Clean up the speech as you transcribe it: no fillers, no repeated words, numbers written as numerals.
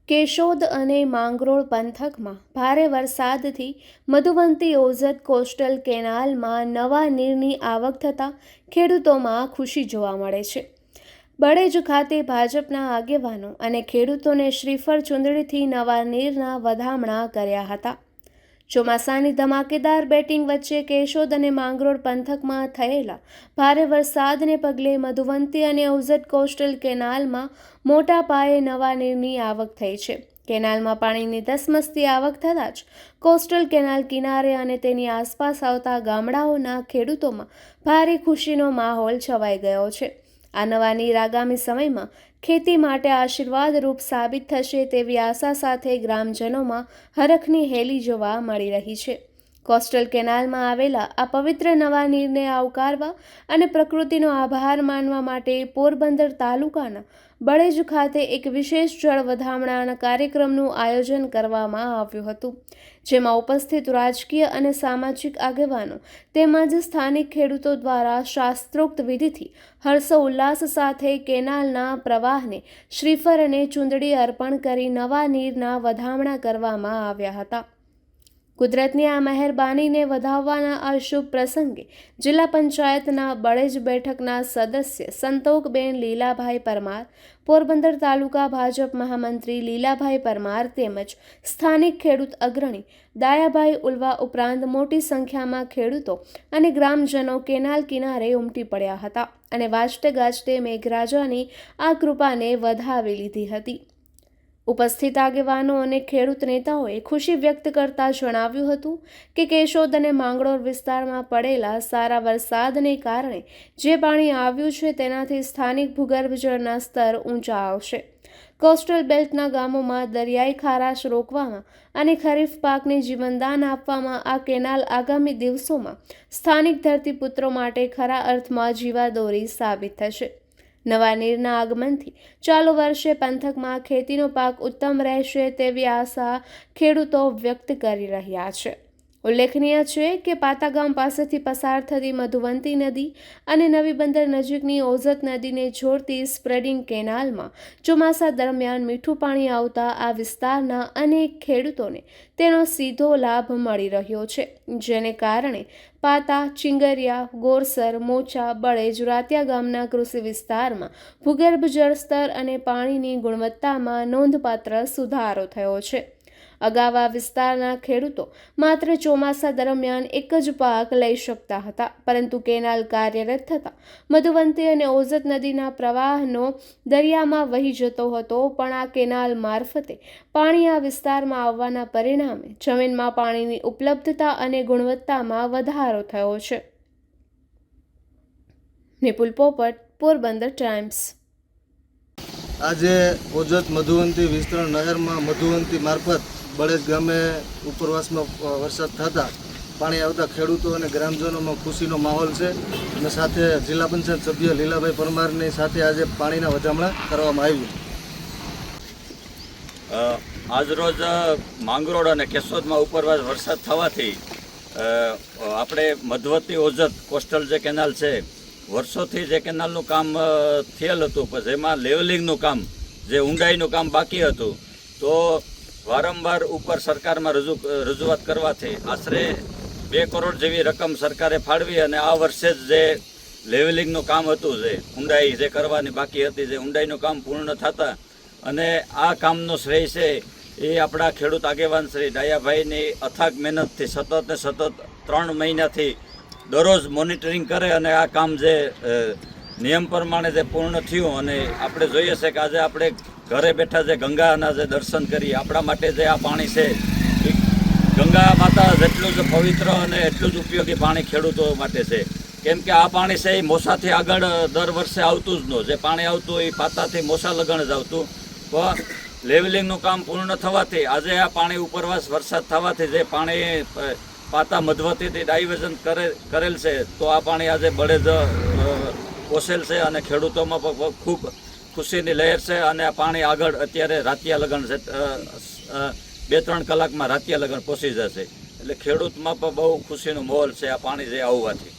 કેશોદ અને માંગરોળ પંથકમાં ભારે વરસાદથી મધુવંતી ઓઝત કોસ્ટલ કેનાલમાં નવા નીરની આવક થતાં ખેડૂતોમાં ખુશી જોવા મળે છે. બળેજ ખાતે ભાજપના આગેવાનો અને ખેડૂતોને શ્રીફળ ચૂંદડીથી નવા નીરના વધામણા કર્યા હતા. ચોમાસાની ધમાકેદાર બેટિંગ વચ્ચે કેશોદ અને માંગરોળ પંથકમાં થયેલા ભારે વરસાદને પગલે મધુવંતી અને ઓઝત કોસ્ટલ કેનાલમાં મોટા પાયે નવા નીરની આવક થઈ છે. કેનાલમાં પાણીની ધસમસતી આવક થતાં જ કોસ્ટલ કેનાલ કિનારે અને તેની આસપાસ આવતા ગામડાઓના ખેડૂતોમાં ભારે ખુશીનો માહોલ છવાઈ ગયો છે. આ નવા નીર આગામી સમયમાં ખેતી માટે આશીર્વાદરૂપ સાબિત થશે તેવી આશા સાથે ગ્રામજનોમાં હરખની હેલી જોવા મળી રહી છે. કોસ્ટલ કેનાલમાં આવેલા આ પવિત્ર નવા નીરને આવકારવા અને પ્રકૃતિનો આભાર માનવા માટે પોરબંદર તાલુકાના બળેજ ખાતે એક વિશેષ જળ વધામણા કાર્યક્રમનું આયોજન કરવામાં આવ્યું હતું, જેમાં ઉપસ્થિત રાજકીય અને સામાજિક આગેવાનો તેમજ સ્થાનિક ખેડૂતો દ્વારા શાસ્ત્રોક્ત વિધિથી હર્ષોલ્લાસ સાથે કેનાલના પ્રવાહને શ્રીફળ અને ચૂંદડી અર્પણ કરી નવા નીરના વધામણા કરવામાં આવ્યા હતા. કુદરતની આ મહેરબાનીને વધાવવાના આ શુભ પ્રસંગે જિલ્લા પંચાયતના બળેજ બેઠકના સદસ્ય સંતોકબેન લીલાભાઈ પરમાર, પોરબંદર તાલુકા ભાજપ મહામંત્રી લીલાભાઈ પરમાર તેમજ સ્થાનિક ખેડૂત અગ્રણી દાયાભાઈ ઉલવા ઉપરાંત મોટી સંખ્યામાં ખેડૂતો અને ગ્રામજનો કેનાલ કિનારે ઉમટી પડ્યા હતા અને વાજતે ગાજતે મેઘરાજાની આ કૃપાને વધાવી લીધી હતી. ઉપસ્થિત આગેવાનો અને ખેડૂત નેતાઓએ ખુશી વ્યક્ત કરતા જણાવ્યું હતું કે કેશોદ અને માંગરોળ વિસ્તારમાં પડેલા સારા વરસાદને કારણે જે પાણી આવ્યું છે તેનાથી સ્થાનિક ભૂગર્ભ જળના સ્તર ઊંચા આવશે. કોસ્ટલ બેલ્ટના ગામોમાં દરિયાઈ ખારાશ રોકવામાં અને ખરીફ પાકને જીવનદાન આપવામાં આ કેનાલ આગામી દિવસોમાં સ્થાનિક ધરતીપુત્રો માટે ખરા અર્થમાં જીવાદોરી સાબિત થશે. નવા નીરના આગમનથી ચાલુ વર્ષે પંથકમાં ખેતીનો પાક ઉત્તમ રહેશે તેવી આશા ખેડૂતો વ્યક્ત કરી રહ્યા છે. ઉલ્લેખનીય છે કે પાતા ગામ પાસેથી પસાર થતી મધુવંતી નદી અને નવી બંદર નજીકની ઓઝત નદીને જોડતી સ્પ્રેડિંગ કેનાલમાં ચોમાસા દરમિયાન મીઠું પાણી આવતા આ વિસ્તારના અનેક ખેડૂતોને તેનો સીધો લાભ મળી રહ્યો છે, જેને કારણે પાતા, ચિંગરિયા, ગોરસર, મોચા, બળેજ, રાતિયા ગામના કૃષિ વિસ્તારમાં ભૂગર્ભ જળસ્તર અને પાણીની ગુણવત્તામાં નોંધપાત્ર સુધારો થયો છે. અગાઉ આ વિસ્તારના ખેડૂતો માત્ર ચોમાસા દરમિયાન એક જ પાક લઈ શકતા હતા, પરંતુ કેનાલ કાર્યરત થતાં મધુવંતી અને ઓઝત નદીના પ્રવાહનો દરિયામાં વહી જતો હતો, પણ આ કેનાલ મારફતે પાણી આ વિસ્તારમાં આવવાના પરિણામે જમીનમાં પાણીની ઉપલબ્ધતા અને ગુણવત્તામાં વધારો થયો છે. નિપુલ પોપટ, પોરબંદર ટાઈમ્સ. આજે ઓઝત મધુવંતી વિસ્તરણ નહેરમાં મધુવંતી મારફત બળેજ ગામે ઉપરવાસમાં વરસાદ થતાં પાણી આવતા ખેડૂતો અને ગ્રામજનોમાં ખુશીનો માહોલ છે અને સાથે જિલ્લા પંચાયત સભ્ય લીલાભાઈ પરમારની સાથે આજે પાણીના વધામણા કરવામાં આવ્યું. આજરોજ માંગરોળ અને કેશોદમાં ઉપરવાસ વરસાદ થવાથી આપણે મધુવંતી ઓઝત કોસ્ટલ જે કેનાલ છે, વર્ષોથી જે કેનાલનું કામ થયેલ હતું, પણ જેમાં લેવલિંગનું કામ, જે ઊંડાઈનું કામ બાકી હતું, તો વારંવાર ઉપર સરકારમાં રજૂઆત કરવાથી આશરે 2 કરોડ જેવી રકમ સરકારે ફાળવી અને આ વર્ષે જ જે લેવલિંગનું કામ હતું, જે ઊંડાઈ જે કરવાની બાકી હતી, જે ઊંડાઈનું કામ પૂર્ણ થતાં અને આ કામનો શ્રેય છે એ આપણા ખેડૂત આગેવાન શ્રી ડાયાભાઈની અથાગ મહેનતથી સતત 3 મહિનાથી દરરોજ મોનિટરિંગ કરે અને આ કામ જે નિયમ પ્રમાણે જે પૂર્ણ થયું અને આપણે જોઈએ છે કે આજે આપણે ઘરે બેઠા જે ગંગાના જે દર્શન કરીએ, આપણા માટે જે આ પાણી છે એ ગંગા માતા જેટલું જ પવિત્ર અને એટલું જ ઉપયોગી પાણી ખેડૂતો માટે છે. કેમ કે આ પાણી છે એ મોસાથી આગળ દર વર્ષે આવતું જ ન, જે પાણી આવતું એ પાતાથી મોસા લગણ જ આવતું, પણ લેવલિંગનું કામ પૂર્ણ થવાથી આજે આ પાણી ઉપરવાસ વરસાદ થવાથી જે પાણી પાતા મધુવંતીથી ડાયવર્ઝન કરેલ છે, તો આ પાણી આજે બળેજ પોસેલ છે અને ખેડૂતોમાં ખૂબ ખુશીની લહેર છે. અને આ પાણી આગળ અત્યારે રાતિયા લગન છે, 2-3 કલાકમાં રાતિયા લગન પહોંચી જશે, એટલે ખેડૂતમાં પણ બહુ ખુશીનો માહોલ છે આ પાણી જે આવવાથી.